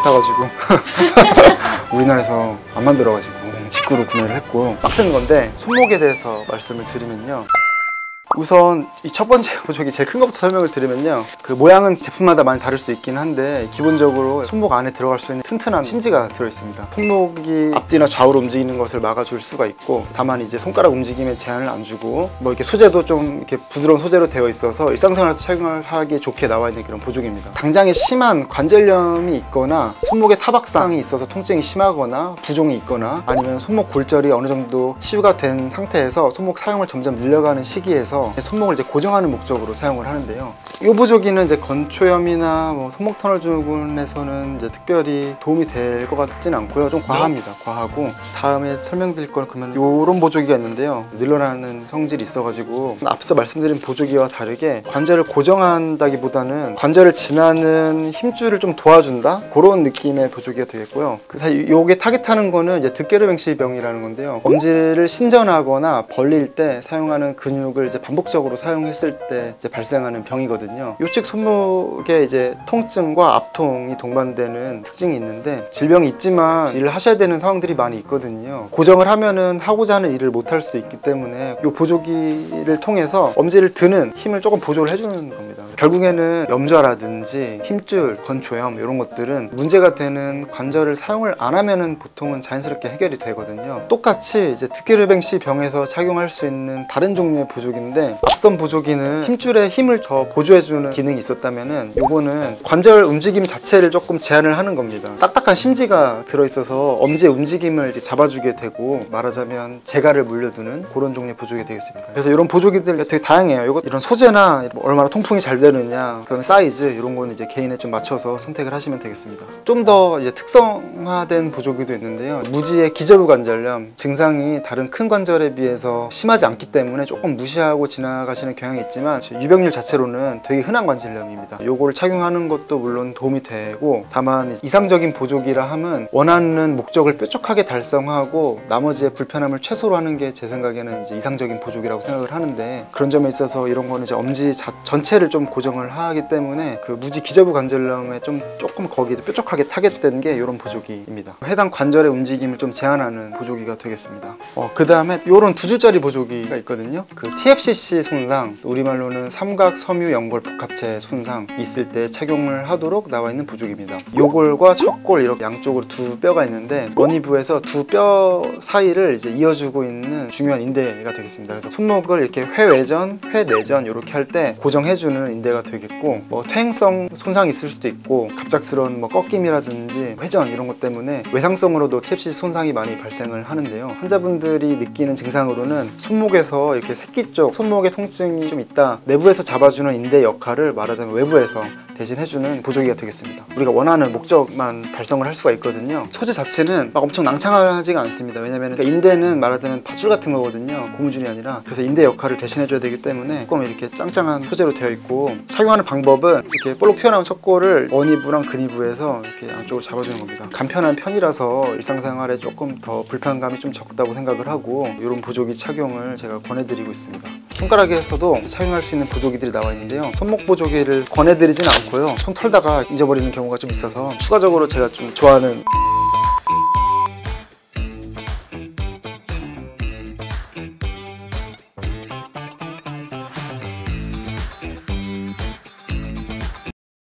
같아가지고 우리나라에서 안 만들어가지고 직구로 구매를 했고 막 쓰는 건데, 손목에 대해서 말씀을 드리면요, 우선 이 첫 번째 보조기 제일 큰 것부터 설명을 드리면요, 그 모양은 제품마다 많이 다를 수 있긴 한데 기본적으로 손목 안에 들어갈 수 있는 튼튼한 힌지가 들어있습니다. 손목이 앞뒤나 좌우로 움직이는 것을 막아줄 수가 있고, 다만 이제 손가락 움직임에 제한을 안 주고, 뭐 이렇게 소재도 좀 이렇게 부드러운 소재로 되어 있어서 일상생활에서 착용하기 좋게 나와 있는 그런 보조기입니다. 당장에 심한 관절염이 있거나 손목에 타박상이 있어서 통증이 심하거나 부종이 있거나, 아니면 손목 골절이 어느 정도 치유가 된 상태에서 손목 사용을 점점 늘려가는 시기에서 손목을 이제 고정하는 목적으로 사용을 하는데요, 이 보조기는 이제 건초염이나 뭐 손목 터널 증후군에서는 이제 특별히 도움이 될 것 같진 않고요. 좀 과합니다. 과하고, 다음에 설명드릴 건 그러면 이런 보조기가 있는데요, 늘어나는 성질이 있어가지고 앞서 말씀드린 보조기와 다르게 관절을 고정한다기보다는 관절을 지나는 힘줄을 좀 도와준다, 그런 느낌의 보조기가 되겠고요. 사실 요게 타깃하는 거는 이제 득게르뱅시병이라는 건데요, 엄지를 신전하거나 벌릴 때 사용하는 근육을 이제 반복적으로 사용했을 때 이제 발생하는 병이거든요. 요측 손목에 이제 통증과 압통이 동반되는 특징이 있는데, 질병이 있지만 일을 하셔야 되는 상황들이 많이 있거든요. 고정을 하면은 하고자 하는 일을 못 할 수도 있기 때문에 이 보조기를 통해서 엄지를 드는 힘을 조금 보조를 해주는 겁니다. 결국에는 염좌라든지 힘줄, 건초염 이런 것들은 문제가 되는 관절을 사용을 안 하면은 보통은 자연스럽게 해결이 되거든요. 똑같이 이제 득게르뱅시 병에서 착용할 수 있는 다른 종류의 보조기인데, 앞선 보조기는 힘줄에 힘을 더 보조해주는 기능이 있었다면은 요거는 관절 움직임 자체를 조금 제한을 하는 겁니다. 딱딱한 심지가 들어있어서 엄지의 움직임을 이제 잡아주게 되고, 말하자면 재갈을 물려두는 그런 종류의 보조기가 되겠습니다. 그래서 이런 보조기들 되게 다양해요. 이런 소재나 얼마나 통풍이 잘 되느냐, 그다음에 사이즈, 이런 거는 이제 개인에 좀 맞춰서 선택을 하시면 되겠습니다. 좀 더 이제 특성화된 보조기도 있는데요, 무지의 기저부 관절염 증상이 다른 큰 관절에 비해서 심하지 않기 때문에 조금 무시하고 지나가시는 경향이 있지만 유병률 자체로는 되게 흔한 관절염입니다. 요거를 착용하는 것도 물론 도움이 되고, 다만 이상적인 보조기라 함은 원하는 목적을 뾰족하게 달성하고 나머지의 불편함을 최소로 하는 게 제 생각에는 이제 이상적인 보조기라고 생각을 하는데, 그런 점에 있어서 이런 거는 이제 엄지 전체를 좀 고정을 하기 때문에 그 무지 기저부 관절염에 조금 거기에 뾰족하게 타겟된 게 이런 보조기입니다. 해당 관절의 움직임을 좀 제한하는 보조기가 되겠습니다. 그 다음에 이런 두 줄짜리 보조기가 있거든요. 그 TFCC 손상, 우리말로는 삼각 섬유 연골 복합체 손상 있을 때 착용을 하도록 나와 있는 보조기입니다. 요골과 척골 이렇게 양쪽으로 두 뼈가 있는데, 원위부에서 두 뼈 사이를 이제 이어주고 있는 중요한 인대가 되겠습니다. 그래서 손목을 이렇게 회외전, 회내전 이렇게 할 때 고정해주는 인대가 되겠고, 뭐 퇴행성 손상이 있을 수도 있고, 갑작스러운 뭐 꺾임이라든지 회전 이런 것 때문에 외상성으로도 TFCC 손상이 많이 발생을 하는데요, 환자분들이 느끼는 증상으로는 손목에서 이렇게 새끼 쪽 손목에 통증이 좀 있다, 내부에서 잡아주는 인대 역할을 말하자면 외부에서 대신 해주는 보조기가 되겠습니다. 우리가 원하는 목적만 달성을 할 수가 있거든요. 소재 자체는 막 엄청 낭창하지가 않습니다. 왜냐면 인대는 말하자면 밧줄 같은 거거든요, 고무줄이 아니라. 그래서 인대 역할을 대신해줘야 되기 때문에 조금 이렇게 짱짱한 소재로 되어 있고, 착용하는 방법은 이렇게 볼록 튀어나온 척골을 원위부랑 근위부에서 이렇게 안쪽으로 잡아주는 겁니다. 간편한 편이라서 일상생활에 조금 더 불편감이 좀 적다고 생각을 하고, 이런 보조기 착용을 제가 권해드리고 있습니다. 손가락에서도 착용할 수 있는 보조기들이 나와 있는데요, 손목 보조기를 권해드리진 않고요, 손 털다가 잊어버리는 경우가 좀 있어서 추가적으로 제가 좀 좋아하는